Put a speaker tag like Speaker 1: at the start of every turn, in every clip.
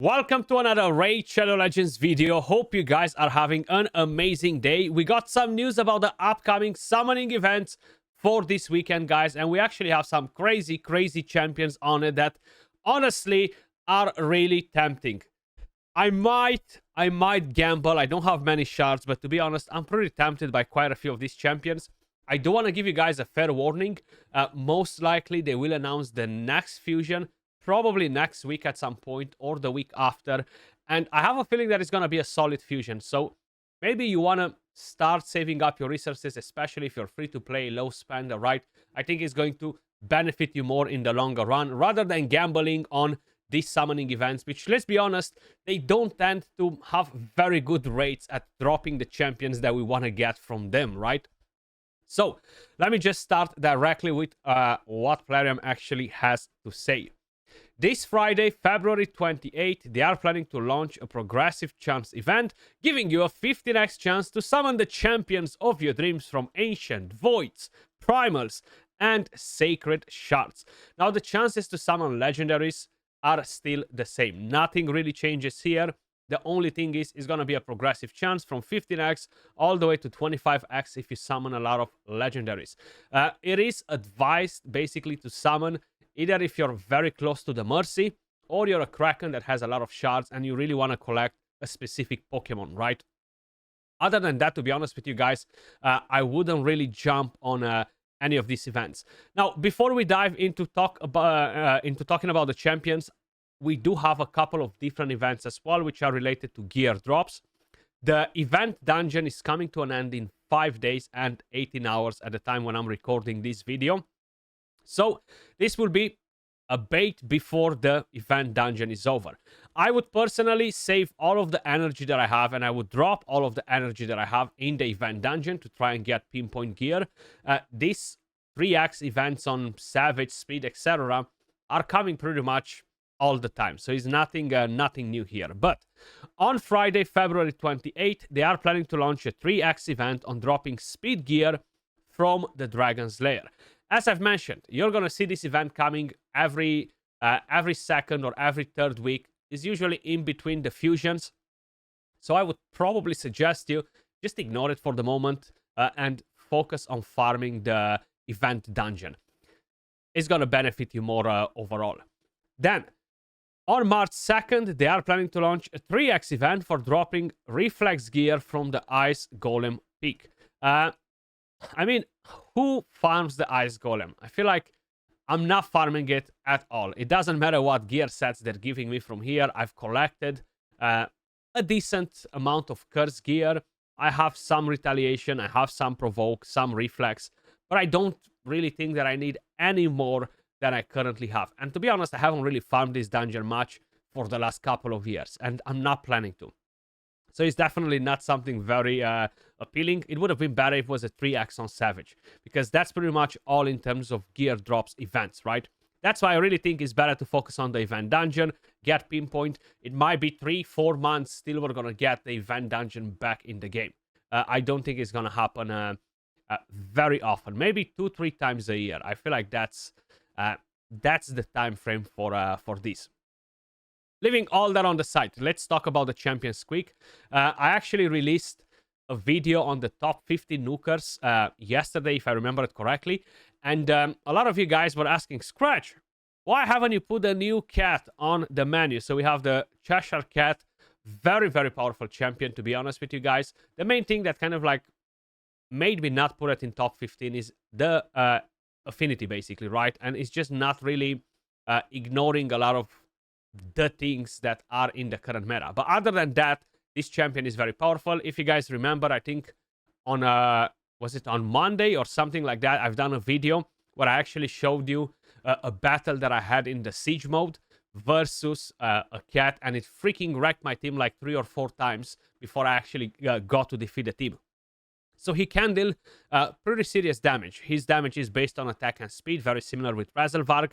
Speaker 1: Welcome to another Raid Shadow Legends video. Hope you guys are having an amazing day. We got some news about the upcoming summoning events for this weekend, guys. And we actually have some crazy champions on it that honestly are really tempting. I might gamble. I don't have many shards, but to be honest, I'm pretty tempted by quite a few of these champions. I do want to give you guys a fair warning. Most likely they will announce the next fusion probably next week at some point or the week after, and I have a feeling that it's going to be a solid fusion. So maybe you want to start saving up your resources, especially if you're free to play, low spender, right? I think it's going to benefit you more in the longer run rather than gambling on these summoning events, which, let's be honest, they don't tend to have very good rates at dropping the champions that we want to get from them, right? So let me just start directly with what Plarium actually has to say. This Friday, February 28th, they are planning to launch a progressive chance event, giving you a 15x chance to summon the champions of your dreams from ancient, voids, primals, and sacred shards. Now, the chances to summon legendaries are still the same. Nothing really changes here. The only thing is going to be a progressive chance from 15x all the way to 25x if you summon a lot of legendaries. It is advised basically to summon either if you're very close to the Mercy or you're a Kraken that has a lot of shards and you really want to collect a specific Pokemon, right? Other than that, to be honest with you guys, I wouldn't really jump on any of these events. Now, before we dive into talking about the champions, we do have a couple of different events as well, which are related to gear drops. The event dungeon is coming to an end in 5 days and 18 hours at the time when I'm recording this video. So this will be a bait before the event dungeon is over. I would personally save all of the energy that I have, and I would drop all of the energy that I have in the event dungeon to try and get pinpoint gear. These 3x events on Savage, Speed, etc. are coming pretty much all the time. So it's nothing new here. But on Friday, February 28th, they are planning to launch a 3x event on dropping speed gear from the Dragon's Lair. As I've mentioned, you're going to see this event coming every second or every third week. It's usually in between the fusions. So I would probably suggest you just ignore it for the moment and focus on farming the event dungeon. It's going to benefit you more overall. Then, on March 2nd, they are planning to launch a 3x event for dropping reflex gear from the Ice Golem peak. I mean, who farms the Ice Golem? I feel like I'm not farming it at all. It doesn't matter what gear sets they're giving me from here. I've collected a decent amount of curse gear. I have some retaliation, I have some provoke, some reflex, but I don't really think that I need any more than I currently have. And to be honest, I haven't really farmed this dungeon much for the last couple of years, and I'm not planning to. So it's definitely not something very appealing. It would have been better if it was a 3x on Savage, because that's pretty much all in terms of gear drops events, right? That's why I really think it's better to focus on the event dungeon, get pinpoint. It might be 3-4 months, still we're going to get the event dungeon back in the game. I don't think it's going to happen very often. Maybe 2-3 times a year. I feel like that's the time frame for this. Leaving all that on the side, let's talk about the champions quick. I actually released a video on the top 50 nukers yesterday, if I remember it correctly. And a lot of you guys were asking, Skratch, why haven't you put a new cat on the menu? So we have the Cheshire Cat, very powerful champion, to be honest with you guys. The main thing that kind of like made me not put it in top 15 is the affinity, basically, right? And it's just not really ignoring a lot of the things that are in the current meta. But other than that, this champion is very powerful. If you guys remember, I think on was it on Monday or something like that, I've done a video where I actually showed you a battle that I had in the siege mode versus a cat, and it freaking wrecked my team like 3 or 4 times before I actually got to defeat the team. So he can deal pretty serious damage. His damage is based on attack and speed, very similar with Razelvarg.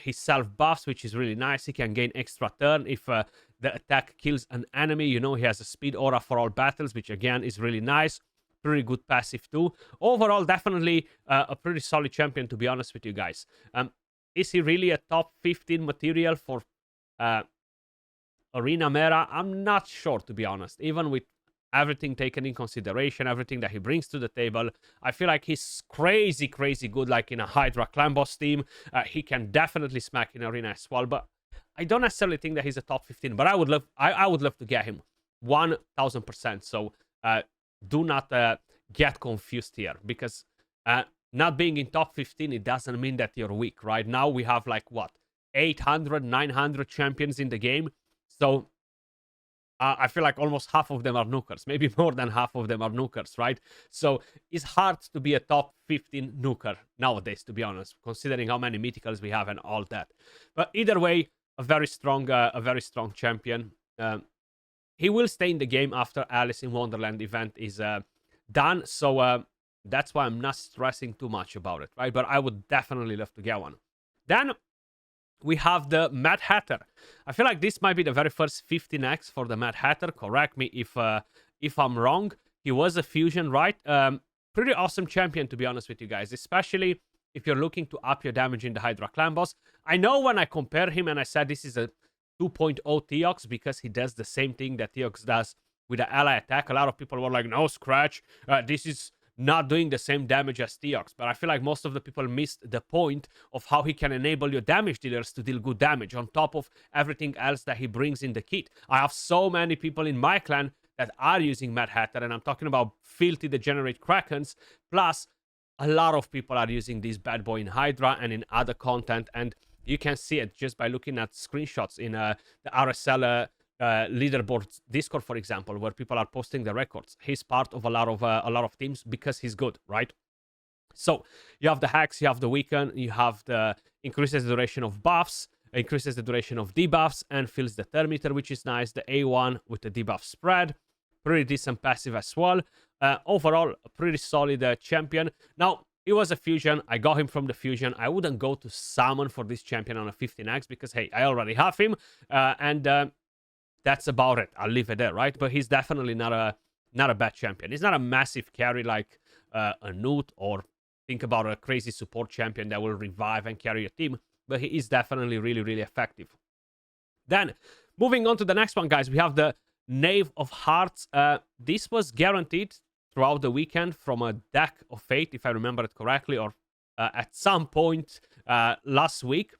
Speaker 1: His self-buffs, which is really nice. He can gain extra turn if the attack kills an enemy. You know, he has a speed aura for all battles, which again is really nice. Pretty good passive too. Overall, definitely a pretty solid champion, to be honest with you guys. Is he really a top 15 material for a arena meta, I'm not sure, to be honest. Even with everything taken in consideration, everything that he brings to the table, I feel like he's crazy, crazy good, like in a Hydra clan boss team. He can definitely smack in arena as well, but I don't necessarily think that he's a top 15, but I would love to get him 1000%. So do not get confused here, because not being in top 15, it doesn't mean that you're weak. Right now we have like what, 800, 900 champions in the game. So I feel like almost half of them are nukers, maybe more than half of them are nukers, right? So it's hard to be a top 15 nuker nowadays, to be honest, considering how many mythicals we have and all that. But either way, a very strong champion. He will stay in the game after Alice in Wonderland event is done, so that's why I'm not stressing too much about it, right? But I would definitely love to get one. Then we have the Mad Hatter. I feel like this might be the very first 15x for the Mad Hatter. Correct me if I'm wrong. He was a fusion, right? Pretty awesome champion, to be honest with you guys, especially if you're looking to up your damage in the Hydra clan boss. I know when I compare him and I said this is a 2.0 Theox because he does the same thing that Theox does with the ally attack, a lot of people were like, no, Skratch, this is not doing the same damage as Theox. But I feel like most of the people missed the point of how he can enable your damage dealers to deal good damage on top of everything else that he brings in the kit. I have so many people in my clan that are using Mad Hatter, and I'm talking about filthy degenerate Krakens, plus a lot of people are using this bad boy in Hydra and in other content, and you can see it just by looking at screenshots in the RSL leaderboard Discord, for example, where people are posting the records. He's part of a lot of teams because he's good, right? So you have the hacks, you have the weaken, you have the increases the duration of buffs, increases the duration of debuffs, and fills the thermometer, which is nice. The A1 with the debuff spread, pretty decent passive as well. Overall, a pretty solid champion. Now, it was a fusion. I got him from the fusion. I wouldn't go to summon for this champion on a 15x because, hey, I already have him. And that's about it. I'll leave it there, right? But he's definitely not a bad champion. He's not a massive carry like a Newt, or think about a crazy support champion that will revive and carry a team. But he is definitely really, really effective. Then, moving on to the next one, guys, we have the Knave of Hearts. This was guaranteed throughout the weekend from a deck of fate, if I remember it correctly, or at some point last week.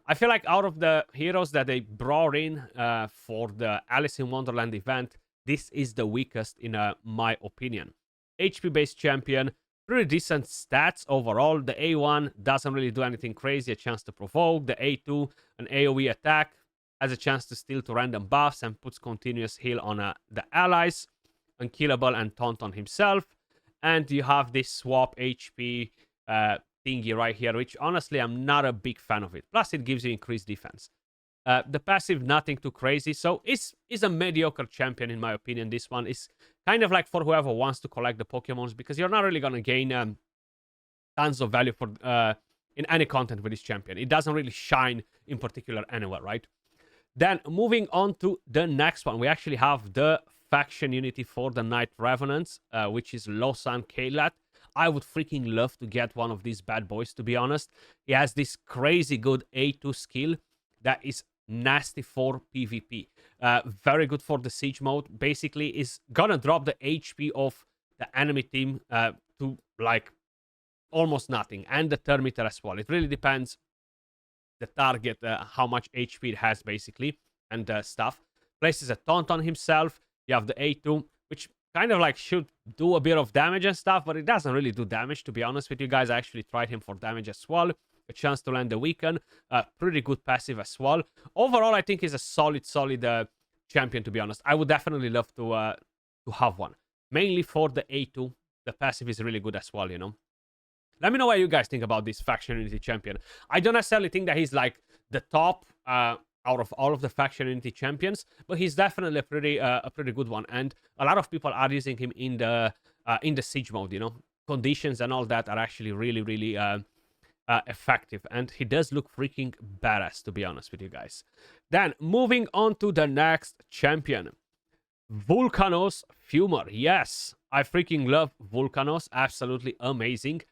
Speaker 1: I feel like out of the heroes that they brought in for the Alice in Wonderland event, this is the weakest in my opinion. HP-based champion, pretty decent stats overall. The A1 doesn't really do anything crazy, a chance to provoke. The A2, an AoE attack, has a chance to steal to random buffs and puts continuous heal on the allies. Unkillable and taunt on himself. And you have this swap HP thingy right here, which honestly I'm not a big fan of it. Plus it gives you increased defense. The passive, nothing too crazy, so is a mediocre champion in my opinion. This one is kind of like for whoever wants to collect the Pokemons, because you're not really gonna gain tons of value for in any content with this champion. It doesn't really shine in particular anywhere, right? Then moving on to the next one, we actually have the faction unity for the Night Revenants, which is Losan K'Leth. I would freaking love to get one of these bad boys, to be honest. He has this crazy good A2 skill that is nasty for PvP. Very good for the siege mode. Basically, is gonna drop the HP of the enemy team to like almost nothing, and the thermometer as well. It really depends the target, how much HP it has, basically, and stuff. Places a taunt on himself. You have the A2, which kind of like should do a bit of damage and stuff, but it doesn't really do damage, to be honest with you guys. I actually tried him for damage as well. A chance to land the weaken. Pretty good passive as well. Overall, I think he's a solid champion, to be honest. I would definitely love to have one. Mainly for the A2. The passive is really good as well, you know. Let me know what you guys think about this faction unity champion. I don't necessarily think that he's like the top out of all of the faction unity champions, but he's definitely a pretty good one, and a lot of people are using him in the siege mode. You know, conditions and all that are actually really effective, and he does look freaking badass, to be honest with you guys. Then moving on to the next champion, Vulkanos Fumor. Yes, I freaking love Vulkanos. Absolutely amazing.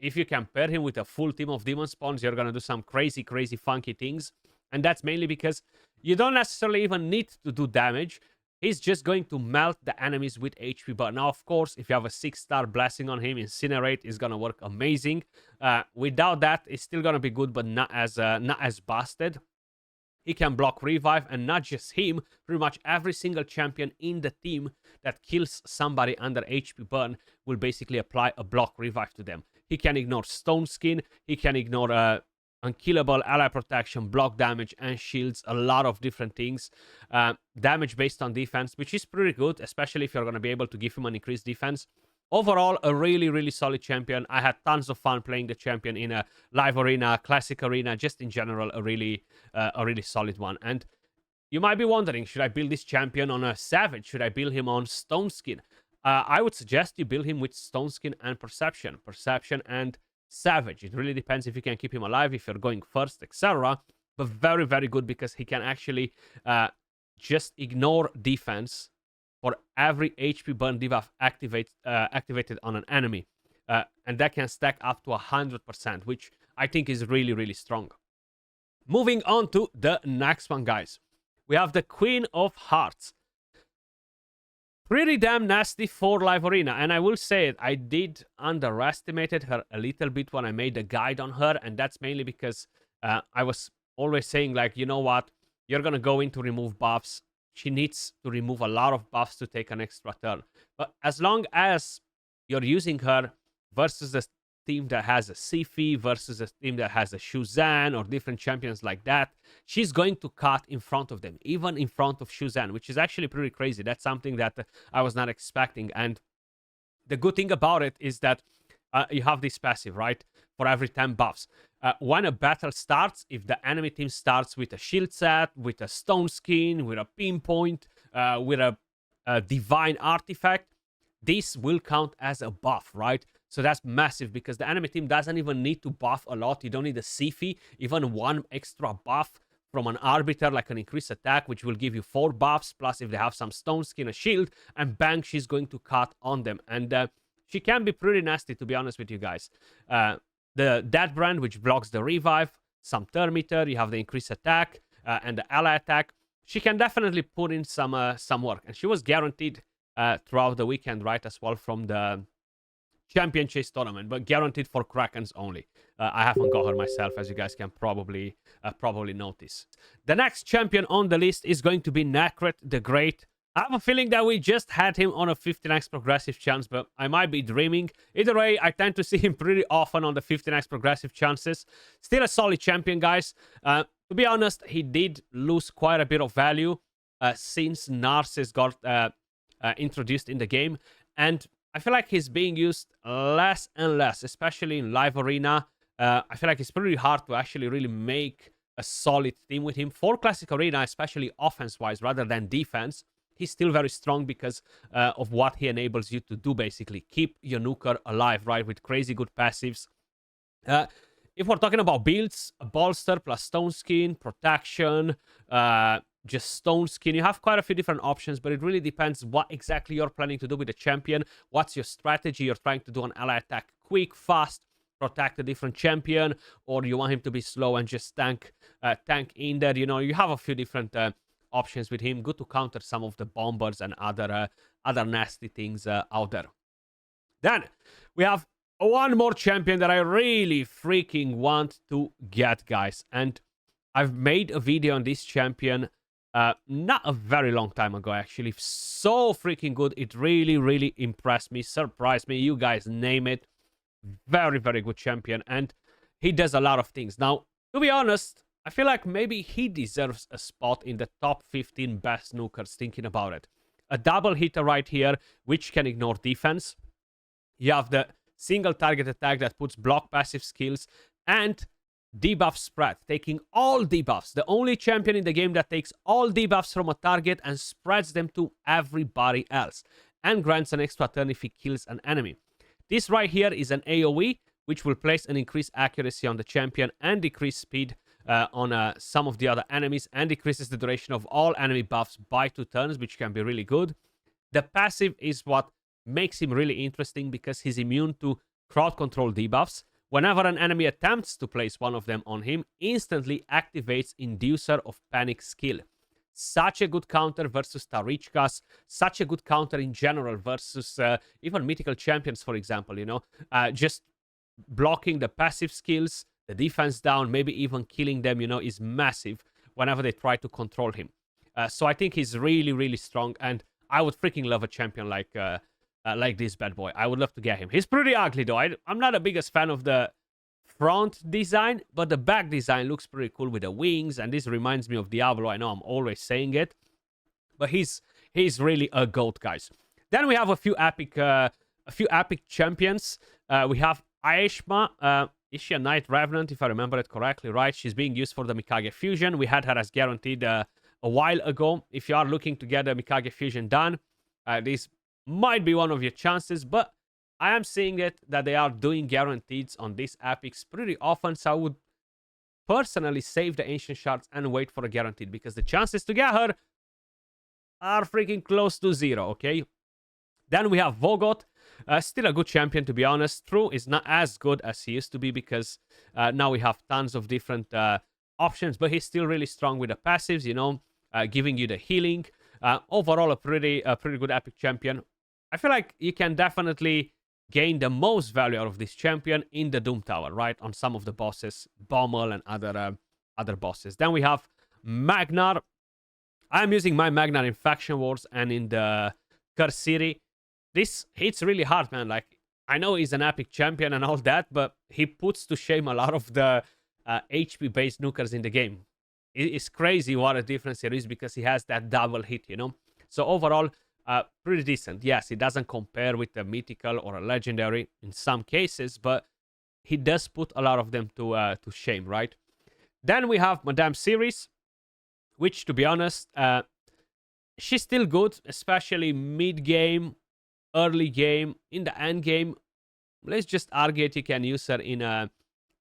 Speaker 1: If you can pair him with a full team of demon spawns, you're gonna do some crazy funky things. And that's mainly because You don't necessarily even need to do damage. He's just going to melt the enemies with HP bar. Now, of course, if you have a 6-star blessing on him, Incinerate is gonna work amazing. Without that, it's still gonna be good, but not as busted. He can block revive, and not just him, pretty much every single champion in the team that kills somebody under HP burn will basically apply a block revive to them. He can ignore Stone Skin, he can ignore unkillable, ally protection, block damage, and shields, a lot of different things. Damage based on defense, which is pretty good, especially if you're going to be able to give him an increased defense. Overall, a really, really solid champion. I had tons of fun playing the champion in a live arena, classic arena, just in general, a really solid one. And you might be wondering, should I build this champion on a Savage? Should I build him on Stone Skin? I would suggest you build him with Stone Skin and Perception. Perception and Savage. It really depends if you can keep him alive, if you're going first, etc. But very, very good because he can actually just ignore defense for every HP burn debuff activated on an enemy. And that can stack up to 100%, which I think is really, really strong. Moving on to the next one, guys. We have the Queen of Hearts. Pretty damn nasty for live arena, and I will say it, I did underestimate her a little bit when I made a guide on her, and that's mainly because I was always saying, like, you know what, you're gonna go in to remove buffs. She needs to remove a lot of buffs to take an extra turn. But as long as you're using her versus a team that has a Sifi, versus a team that has a Shuzan, or different champions like that, she's going to cut in front of them, even in front of Shuzan, which is actually pretty crazy. That's something that I was not expecting. And the good thing about it is that you have this passive, right? For every 10 buffs. When a battle starts, if the enemy team starts with a shield set, with a stone skin, with a pinpoint, with a divine artifact, this will count as a buff, right? So that's massive because the enemy team doesn't even need to buff a lot. You don't need a Sifi, even one extra buff from an arbiter, like an increased attack, which will give you 4 buffs, plus if they have some stone skin, a shield, and bang, she's going to cut on them. And she can be pretty nasty, to be honest with you guys. The Dead Brand, which blocks the revive, some turn meter, you have the increased attack, and the ally attack. She can definitely put in some work. And she was guaranteed throughout the weekend, right, as well, from the Champion Chase tournament, but guaranteed for Krakens only. I haven't got her myself, as you guys can probably notice. The next champion on the list is going to be Nekhret the Great. I have a feeling that we just had him on a 15x progressive chance, but I might be dreaming. Either way, I tend to see him pretty often on the 15x progressive chances. Still a solid champion, guys. To be honest, he did lose quite a bit of value since Narcissus got introduced in the game, and I feel like he's being used less and less, especially in live arena. I feel like it's pretty hard to actually really make a solid team with him. For classic arena, especially offense-wise rather than defense, he's still very strong because of what he enables you to do, basically. Keep your nuker alive, right, with crazy good passives. If we're talking about builds, a bolster plus stone skin, protection, just stone skin, you have quite a few different options, but it really depends what exactly you're planning to do with the champion. What's your strategy? You're trying to do an ally attack quick, fast, protect a different champion, or you want him to be slow and just tank in there. You know, you have a few different options with him. Good to counter some of the bombers and other nasty things out there. Then we have one more champion that I really freaking want to get, guys, and I've made a video on this champion not a very long time ago, actually. So freaking good. It really, really impressed me, surprised me. You guys name it. Very, very good champion, and he does a lot of things. Now, to be honest, I feel like maybe he deserves a spot in the top 15 best nukers, thinking about it. A double hitter right here, which can ignore defense. You have the single target attack that puts block passive skills, and debuff spread, taking all debuffs. The only champion in the game that takes all debuffs from a target and spreads them to everybody else, and grants an extra turn if he kills an enemy. This right here is an AoE, which will place an increased accuracy on the champion and decrease speed on some of the other enemies, and decreases the duration of all enemy buffs by 2 turns, which can be really good. The passive is what makes him really interesting because he's immune to crowd control debuffs, Whenever an enemy attempts to place one of them on him, instantly activates Inducer of Panic skill. Such a good counter versus Tarichkas, such a good counter in general versus even mythical champions, for example, you know. Just blocking the passive skills, the defense down, maybe even killing them, you know, is massive whenever they try to control him. So I think he's really, really strong, and I would freaking love a champion like this bad boy. I would love to get him. He's pretty ugly, though. I'm not the biggest fan of the front design, but the back design looks pretty cool with the wings, and this reminds me of Diablo. I know I'm always saying it, but he's really a goat, guys. Then we have a few epic champions. We have Aeshma. Is she a Knight Revenant, if I remember it correctly, right? She's being used for the Mikage fusion. We had her as guaranteed a while ago. If you are looking to get the Mikage fusion done, this might be one of your chances, but I am seeing it that they are doing guarantees on these epics pretty often, so I would personally save the ancient shards and wait for a guaranteed, because the chances to get her are freaking close to 0, okay? Then we have Vogot. Still a good champion, to be honest. True is not as good as he used to be, because now we have tons of different options, but he's still really strong with the passives, you know, giving you the healing. Overall, a pretty good epic champion. I feel like you can definitely gain the most value out of this champion in the Doom Tower, right? On some of the bosses, Bommel and other bosses. Then we have Magnar. I'm using my Magnar in Faction Wars and in the Curse City. This hits really hard, man. Like, I know he's an epic champion and all that, but he puts to shame a lot of the HP-based nukers in the game. It's crazy what a difference there is, because he has that double hit, you know? So overall, pretty decent. Yes, it doesn't compare with a mythical or a legendary in some cases, but he does put a lot of them to shame, right? Then we have Madame Series, which, to be honest, she's still good, especially mid-game, early game, in the end game. Let's just argue it, you can use her in a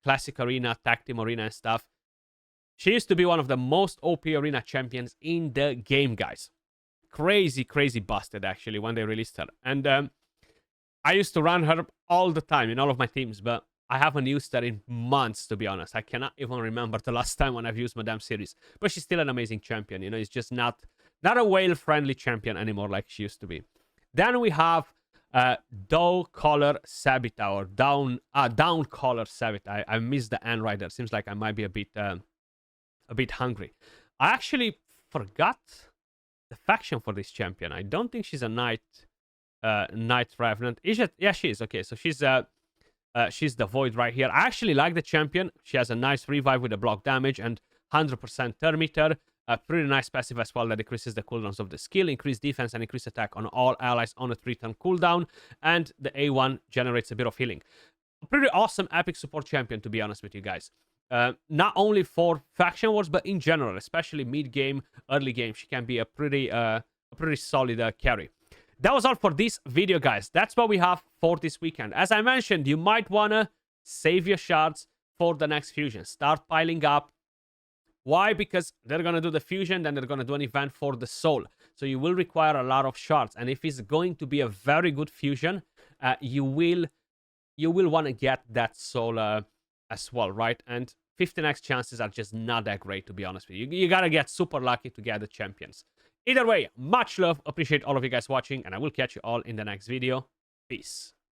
Speaker 1: classic arena, tag team arena and stuff. She used to be one of the most OP arena champions in the game, guys. Crazy busted, actually, when they released her. And I used to run her all the time in all of my teams, but I haven't used her in months, to be honest. I cannot even remember the last time when I've used Madame Series. But she's still an amazing champion, you know. It's just not a whale-friendly champion anymore like she used to be. Then we have Dow Collar Sabita, or Down Collar Sabita. I missed the N right there. Seems like I might be a bit hungry. I actually forgot the faction for this champion. I don't think she's a Knight Revenant. Is it? Yeah, she is. Okay, so she's the Void right here. I actually like the champion. She has a nice revive with the block damage and 100% turn meter. A pretty nice passive as well that decreases the cooldowns of the skill, increase defense and increase attack on all allies on a 3-turn cooldown, and the A1 generates a bit of healing. A pretty awesome epic support champion, to be honest with you guys. Not only for faction wars, but in general, especially mid-game, early game, she can be a pretty solid carry. That was all for this video, guys. That's what we have for this weekend. As I mentioned, you might wanna save your shards for the next fusion. Start piling up. Why? Because they're gonna do the fusion, then they're gonna do an event for the soul. So you will require a lot of shards, and if it's going to be a very good fusion, you will want to get that soul as well, right? And 15x chances are just not that great, to be honest with you. You gotta get super lucky to get the champions. Either way, much love. Appreciate all of you guys watching, and I will catch you all in the next video. Peace.